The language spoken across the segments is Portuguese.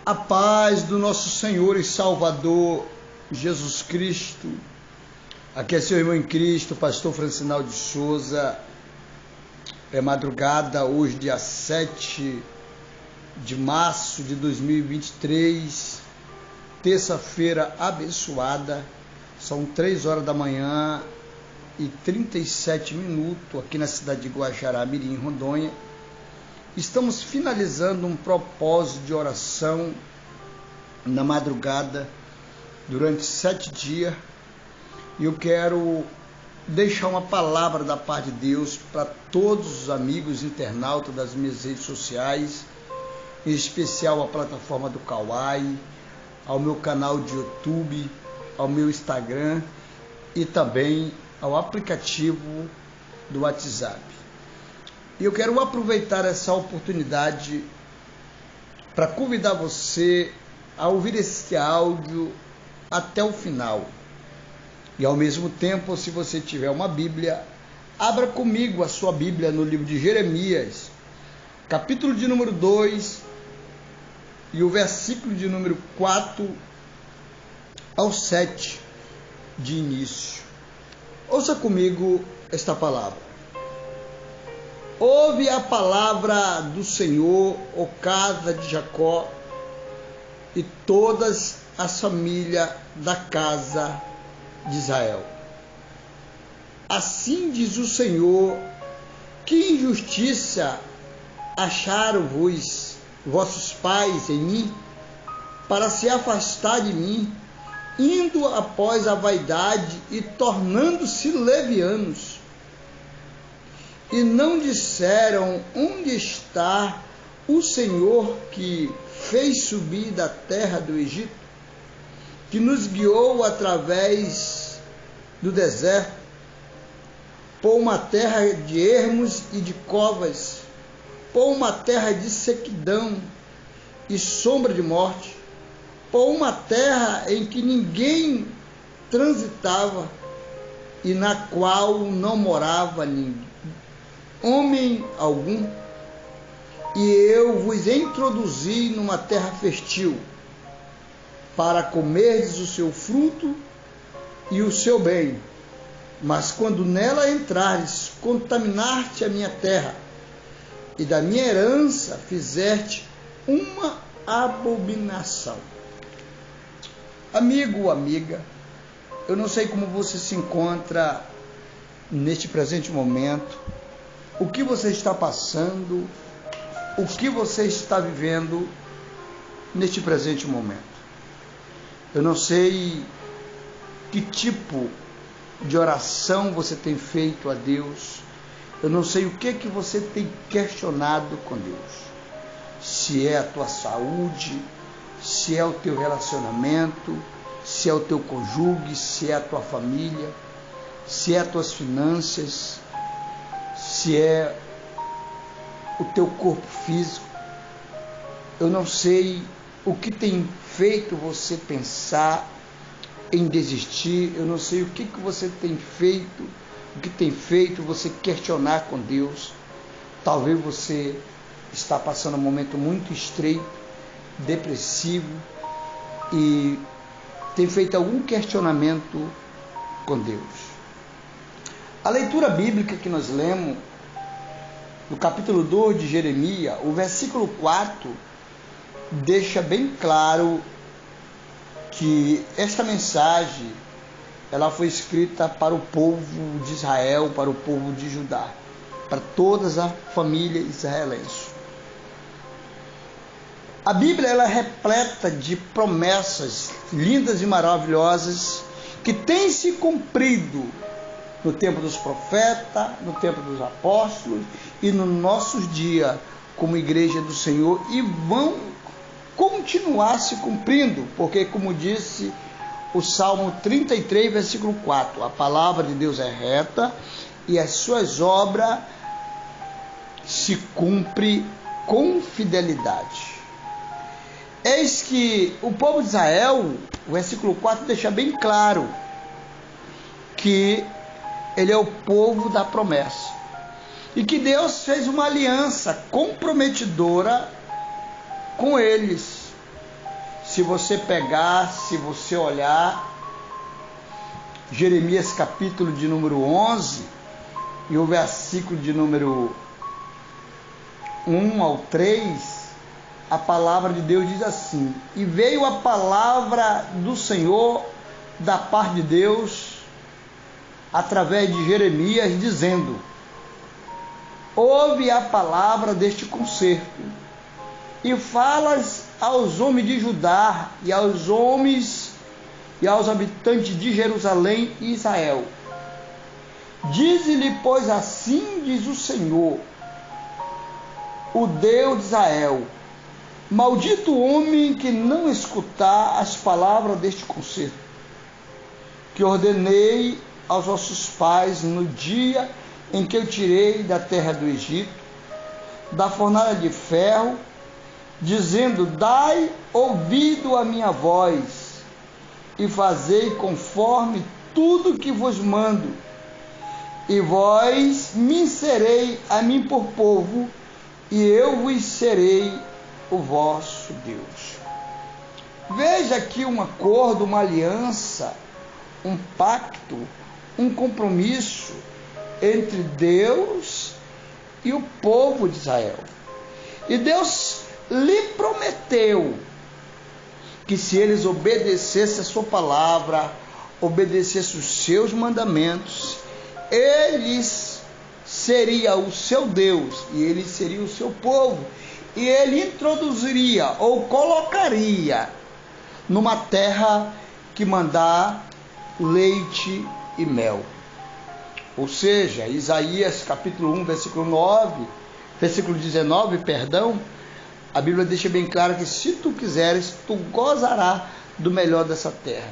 A paz do nosso Senhor e Salvador Jesus Cristo. Aqui é seu irmão em Cristo, pastor Francinaldo de Souza. É madrugada, hoje dia 7 de março de 2023, terça-feira abençoada. São 3 horas da manhã e 37 minutos aqui na cidade de Guajará Mirim, Rondônia. Estamos finalizando um propósito de oração na madrugada, durante 7 dias, e eu quero deixar uma palavra da parte de Deus para todos os amigos internautas das minhas redes sociais, em especial a plataforma do Kawai, ao meu canal de YouTube, ao meu Instagram e também ao aplicativo do WhatsApp. E eu quero aproveitar essa oportunidade para convidar você a ouvir esse áudio até o final. E ao mesmo tempo, se você tiver uma Bíblia, abra comigo a sua Bíblia no livro de Jeremias, capítulo de número 2, e o versículo de número 4 ao 7 de início. Ouça comigo esta palavra. Ouve a palavra do Senhor, ó casa de Jacó, e todas as famílias da casa de Israel. Assim diz o Senhor: que injustiça acharam-vos vossos pais em mim, para se afastar de mim, indo após a vaidade e tornando-se levianos. E não disseram: onde está o Senhor que fez subir da terra do Egito, que nos guiou através do deserto, por uma terra de ermos e de covas, por uma terra de sequidão e sombra de morte, por uma terra em que ninguém transitava e na qual não morava homem algum, e eu vos introduzi numa terra fértil, para comerdes o seu fruto e o seu bem. Mas quando nela entrares, contaminar-te a minha terra, e da minha herança fizeste uma abominação. Amigo, amiga, eu não sei como você se encontra neste presente momento, o que você está passando, o que você está vivendo neste presente momento. Eu não sei que tipo de oração você tem feito a Deus, eu não sei o que você tem questionado com Deus. Se é a tua saúde, se é o teu relacionamento, se é o teu cônjuge, se é a tua família, se é as tuas finanças, se é o teu corpo físico. Eu não sei o que tem feito você pensar em desistir, eu não sei o que você tem feito, o que tem feito você questionar com Deus. Talvez você está passando um momento muito estreito, depressivo, e tem feito algum questionamento com Deus. A leitura bíblica que nós lemos, no capítulo 2 de Jeremias, o versículo 4, deixa bem claro que esta mensagem ela foi escrita para o povo de Israel, para o povo de Judá, para toda a família israelense. A Bíblia ela é repleta de promessas lindas e maravilhosas que têm se cumprido no tempo dos profetas, no tempo dos apóstolos e nos nossos dias como igreja do Senhor, e vão continuar se cumprindo, porque, como disse o Salmo 33, versículo 4, a palavra de Deus é reta e as suas obras se cumprem com fidelidade. Eis que o povo de Israel, o versículo 4 deixa bem claro que ele é o povo da promessa, e que Deus fez uma aliança comprometedora com eles. Se você pegar, se você olhar, Jeremias capítulo de número 11 e o versículo de número 1 ao 3, a palavra de Deus diz assim: e veio a palavra do Senhor da parte de Deus através de Jeremias, dizendo: ouve a palavra deste concerto e falas aos homens de Judá e aos homens e aos habitantes de Jerusalém e Israel. Dize-lhe, pois, assim diz o Senhor, o Deus de Israel: maldito o homem que não escutar as palavras deste concerto, que ordenei aos vossos pais no dia em que eu tirei da terra do Egito, da fornalha de ferro, dizendo: dai ouvido à minha voz, e fazei conforme tudo que vos mando, e vós me serei a mim por povo, e eu vos serei o vosso Deus. Veja aqui um acordo, uma aliança, um pacto, um compromisso entre Deus e o povo de Israel. E Deus lhe prometeu que se eles obedecessem a sua palavra, obedecessem os seus mandamentos, eles seria o seu Deus e ele seria o seu povo, e ele introduziria ou colocaria numa terra que mandar leite e mel. Ou seja, Isaías capítulo 1, versículo 19, a Bíblia deixa bem claro que se tu quiseres, tu gozarás do melhor dessa terra.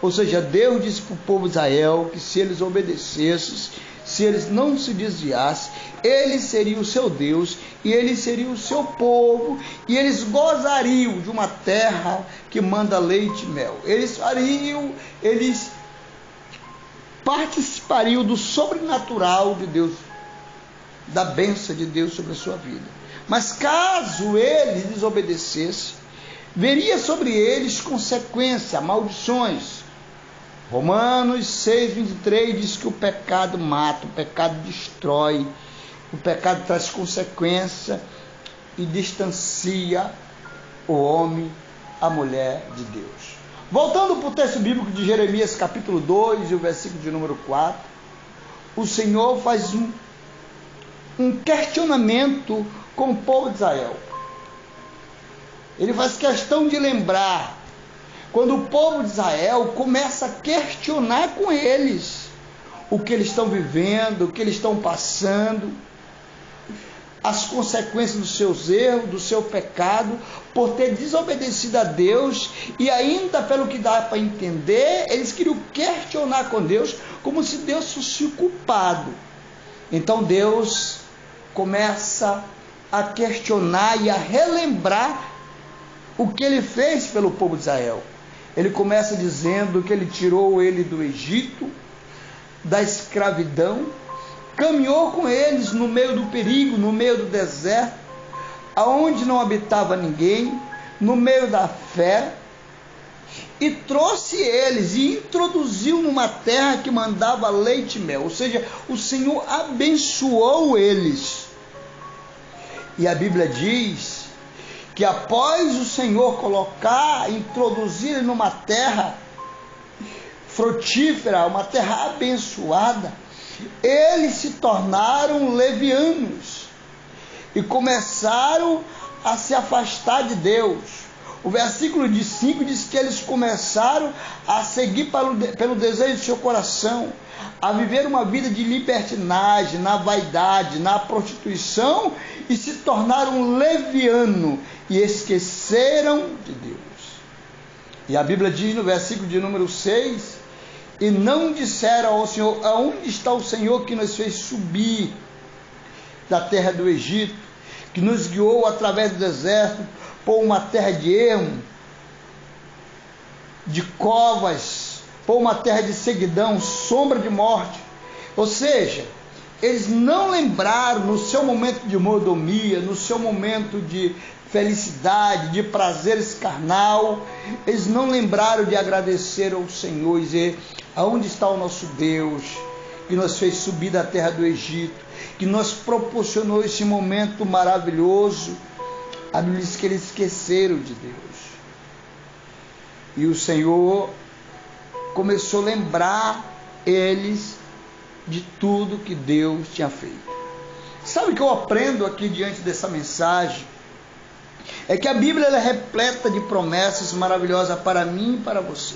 Ou seja, Deus disse para o povo de Israel que se eles obedecessem, se eles não se desviassem, ele seria o seu Deus e ele seria o seu povo, e eles gozariam de uma terra que manda leite e mel. Eles participariam do sobrenatural de Deus, da bênção de Deus sobre a sua vida. Mas caso eles desobedecessem, viria sobre eles consequência, maldições. Romanos 6:23 diz que o pecado mata, o pecado destrói, o pecado traz consequência e distancia o homem, a mulher de Deus. Voltando para o texto bíblico de Jeremias capítulo 2 e o versículo de número 4, o Senhor faz um questionamento com o povo de Israel. Ele faz questão de lembrar, quando o povo de Israel começa a questionar com eles o que eles estão vivendo, o que eles estão passando, as consequências dos seus erros, do seu pecado, por ter desobedecido a Deus, e ainda, pelo que dá para entender, eles queriam questionar com Deus, como se Deus fosse o culpado. Então Deus começa a questionar e a relembrar o que ele fez pelo povo de Israel. Ele começa dizendo que ele tirou ele do Egito, da escravidão, caminhou com eles no meio do perigo, no meio do deserto, aonde não habitava ninguém, no meio da fera, e trouxe eles e introduziu numa terra que mandava leite e mel. Ou seja, o Senhor abençoou eles. E a Bíblia diz que após o Senhor introduzir numa terra frutífera, uma terra abençoada, eles se tornaram levianos e começaram a se afastar de Deus. O versículo 5 diz que eles começaram a seguir pelo desejo do seu coração, a viver uma vida de libertinagem, na vaidade, na prostituição, e se tornaram levianos e esqueceram de Deus. E a Bíblia diz no versículo de número 6, e não disseram ao Senhor: aonde está o Senhor que nos fez subir da terra do Egito, que nos guiou através do deserto por uma terra de ermo, de covas, por uma terra de sequidão, sombra de morte. Ou seja, eles não lembraram no seu momento de mordomia, no seu momento de felicidade, de prazeres carnal, eles não lembraram de agradecer ao Senhor e dizer: aonde está o nosso Deus, que nos fez subir da terra do Egito, que nos proporcionou esse momento maravilhoso. A Bíblia diz que eles esqueceram de Deus. E o Senhor começou a lembrar eles de tudo que Deus tinha feito. Sabe o que eu aprendo aqui diante dessa mensagem? É que a Bíblia ela é repleta de promessas maravilhosas para mim e para você.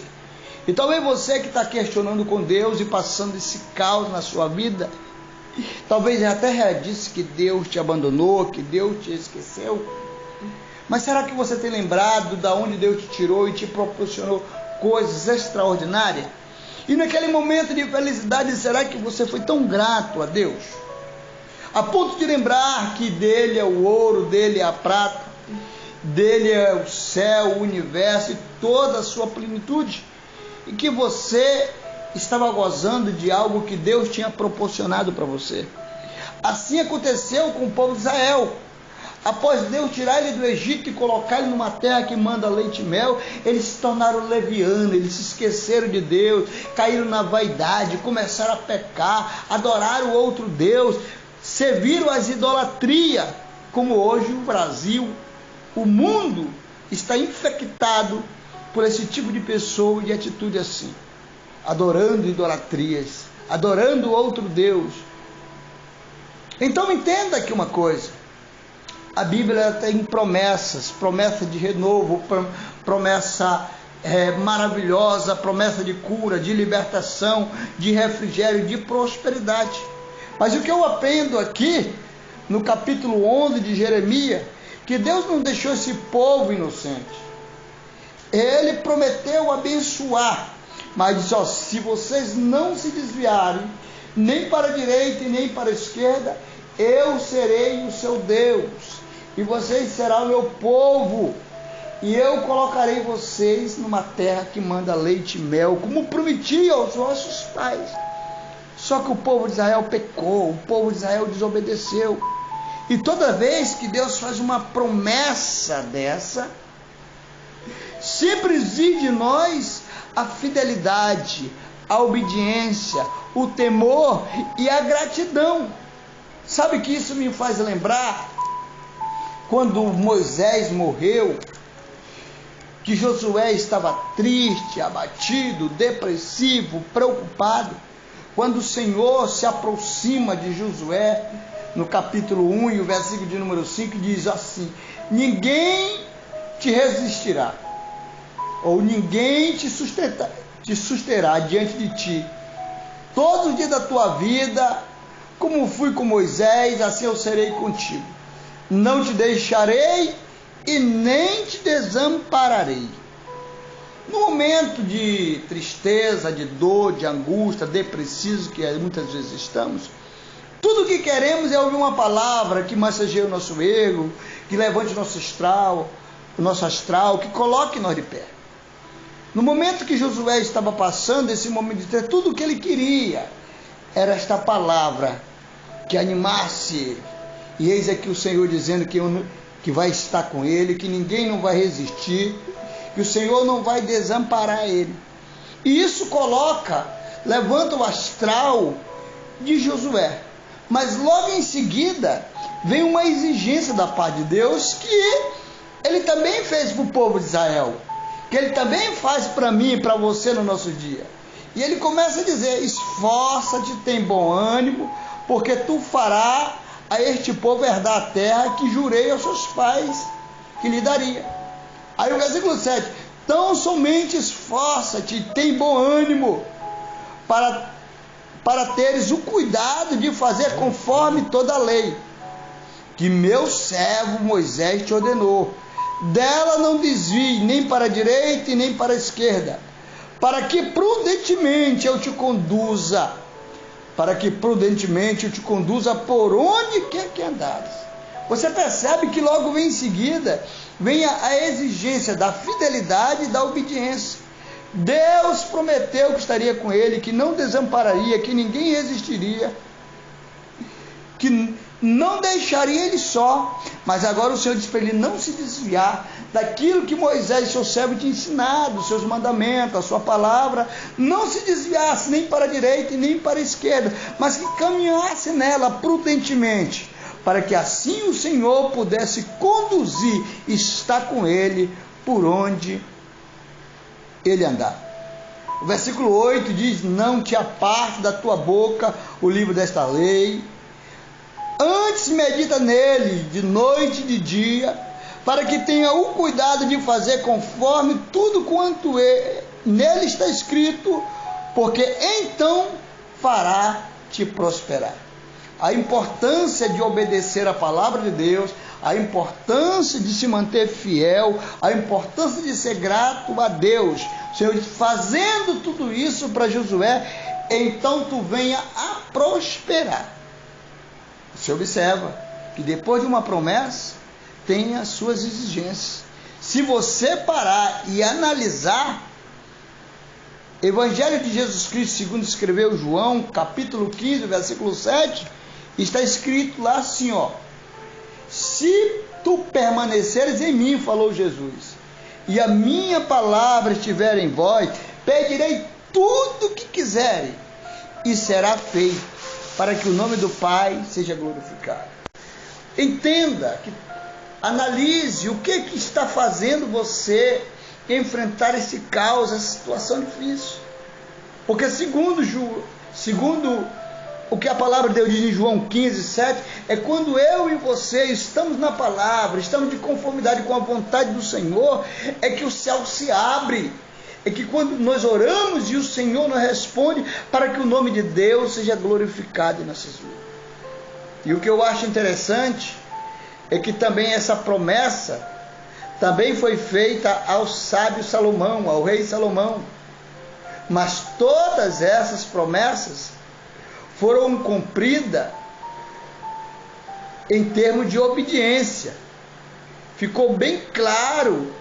E talvez você que está questionando com Deus e passando esse caos na sua vida, talvez até já disse que Deus te abandonou, que Deus te esqueceu. Mas será que você tem lembrado de onde Deus te tirou e te proporcionou coisas extraordinárias? E naquele momento de felicidade, será que você foi tão grato a Deus? A ponto de lembrar que dele é o ouro, dele é a prata, dele é o céu, o universo e toda a sua plenitude. E que você estava gozando de algo que Deus tinha proporcionado para você. Assim aconteceu com o povo de Israel. Após Deus tirar ele do Egito e colocar ele numa terra que manda leite e mel, eles se tornaram levianos, eles se esqueceram de Deus, caíram na vaidade, começaram a pecar, adoraram outro Deus, serviram as idolatrias, como hoje o Brasil, o mundo está infectado por esse tipo de pessoa e de atitude assim, adorando idolatrias, adorando outro Deus. Então entenda aqui uma coisa. A Bíblia tem promessas, promessa de renovo, promessa maravilhosa, promessa de cura, de libertação, de refrigério, de prosperidade. Mas o que eu aprendo aqui, no capítulo 11 de Jeremias, que Deus não deixou esse povo inocente. Ele prometeu abençoar, mas disse: ó, se vocês não se desviarem, nem para a direita e nem para a esquerda, eu serei o seu Deus. E vocês serão o meu povo, e eu colocarei vocês numa terra que manda leite e mel, como prometi aos vossos pais. Só que o povo de Israel pecou, o povo de Israel desobedeceu. E toda vez que Deus faz uma promessa dessa, sempre exige de nós a fidelidade, a obediência, o temor e a gratidão. Sabe que isso me faz lembrar quando Moisés morreu, que Josué estava triste, abatido, depressivo, preocupado, quando o Senhor se aproxima de Josué, no capítulo 1 e o versículo de número 5, diz assim: ninguém te resistirá, ou ninguém te susterá diante de ti, todos os dias da tua vida, como fui com Moisés, assim eu serei contigo. Não te deixarei e nem te desampararei. No momento de tristeza, de dor, de angústia, depressivo que muitas vezes estamos, tudo o que queremos é ouvir uma palavra que massageie o nosso ego, que levante o nosso astral, que coloque nós de pé. No momento que Josué estava passando esse momento de tristeza, tudo o que ele queria era esta palavra que animasse ele. E eis aqui o Senhor dizendo que vai estar com ele, que ninguém não vai resistir, que o Senhor não vai desamparar ele. E isso levanta o astral de Josué. Mas logo em seguida vem uma exigência da parte de Deus que ele também fez para o povo de Israel, que ele também faz para mim e para você no nosso dia. E ele começa a dizer: esforça-te, tem bom ânimo, porque tu farás a este povo herdar a terra que jurei aos seus pais que lhe daria. Aí o versículo 7, tão somente esforça-te, tem bom ânimo, para teres o cuidado de fazer conforme toda a lei, que meu servo Moisés te ordenou. Dela não desvie, nem para a direita e nem para a esquerda, para que prudentemente eu te conduza, por onde quer que andares. Você percebe que logo vem em seguida, vem a exigência da fidelidade e da obediência. Deus prometeu que estaria com ele, que não desampararia, que ninguém resistiria. que não deixaria ele só, mas agora o Senhor diz para ele não se desviar daquilo que Moisés, seu servo, tinha ensinado, os seus mandamentos, a sua palavra, não se desviasse nem para a direita e nem para a esquerda, mas que caminhasse nela prudentemente, para que assim o Senhor pudesse conduzir e estar com ele por onde ele andar. O versículo 8 diz: não te aparte da tua boca o livro desta lei, antes medita nele de noite e de dia, para que tenha o cuidado de fazer conforme tudo quanto nele está escrito, porque então fará te prosperar. A importância de obedecer a palavra de Deus, a importância de se manter fiel, a importância de ser grato a Deus. O Senhor diz, fazendo tudo isso para Josué, então tu venha a prosperar. Você observa que depois de uma promessa, tem as suas exigências. Se você parar e analisar, Evangelho de Jesus Cristo, segundo escreveu João, capítulo 15, versículo 7, está escrito lá assim, ó: se tu permaneceres em mim, falou Jesus, e a minha palavra estiver em vós, pedirei tudo o que quiserem, e será feito, para que o nome do Pai seja glorificado. Entenda, analise o que está fazendo você enfrentar esse caos, essa situação difícil. Porque segundo o que a palavra de Deus diz em João 15, 7, é quando eu e você estamos na palavra, estamos de conformidade com a vontade do Senhor, é que o céu se abre. É que quando nós oramos e o Senhor nos responde, para que o nome de Deus seja glorificado em nossas vidas. E o que eu acho interessante é que também essa promessa também foi feita ao sábio Salomão, ao rei Salomão. Mas todas essas promessas foram cumpridas em termos de obediência. Ficou bem claro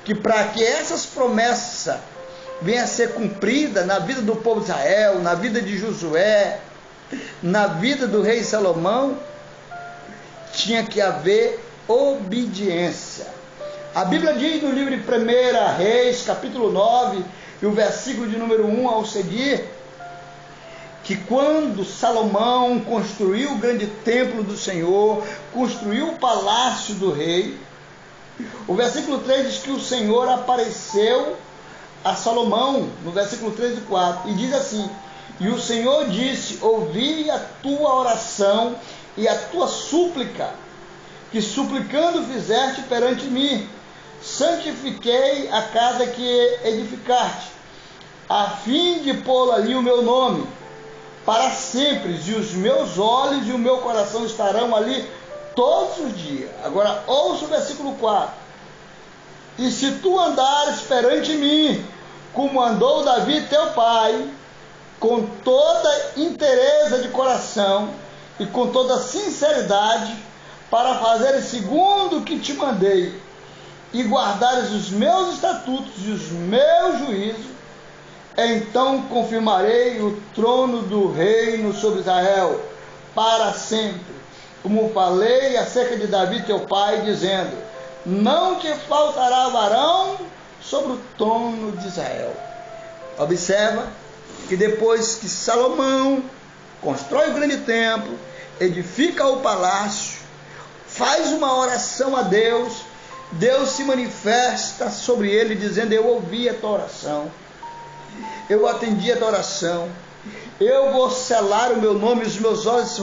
que para que essas promessas venham a ser cumpridas na vida do povo de Israel, na vida de Josué, na vida do rei Salomão, tinha que haver obediência. A Bíblia diz no livro de 1 Reis, capítulo 9, e o versículo de número 1 ao seguir, que quando Salomão construiu o grande templo do Senhor, construiu o palácio do rei, o versículo 3 diz que o Senhor apareceu a Salomão, no versículo 3 e 4, e diz assim: e o Senhor disse, ouvi a tua oração e a tua súplica, que suplicando fizeste perante mim, santifiquei a casa que edificaste, a fim de pôr ali o meu nome, para sempre, e os meus olhos e o meu coração estarão ali todos os dias. Agora ouça o versículo 4, e se tu andares perante mim, como andou Davi teu pai, com toda inteireza de coração e com toda sinceridade, para fazer segundo o que te mandei, e guardares os meus estatutos e os meus juízos, então confirmarei o trono do reino sobre Israel para sempre, como falei acerca de Davi teu pai, dizendo, não te faltará varão sobre o trono de Israel. Observa que depois que Salomão constrói o grande templo, edifica o palácio, faz uma oração a Deus, Deus se manifesta sobre ele dizendo, eu ouvi a tua oração, eu atendi a tua oração, eu vou selar o meu nome, os meus olhos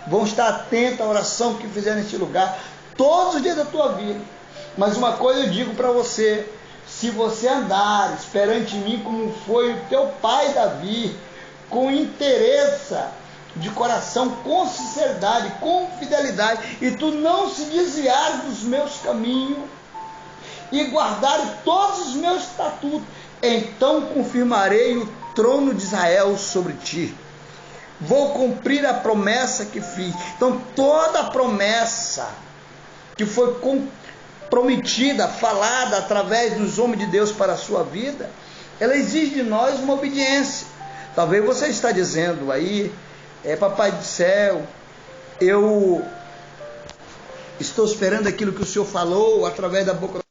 vão estar atentos à oração que fizer neste lugar, todos os dias da tua vida. Mas uma coisa eu digo para você, se você andares perante mim como foi o teu pai Davi, com interesse de coração, com sinceridade, com fidelidade, e tu não se desviares dos meus caminhos, e guardares todos os meus estatutos, então confirmarei o trono de Israel sobre ti. Vou cumprir a promessa que fiz. Então toda a promessa que foi prometida, falada através dos homens de Deus para a sua vida, ela exige de nós uma obediência. Talvez você está dizendo aí, Papai do céu, eu estou esperando aquilo que o Senhor falou através da boca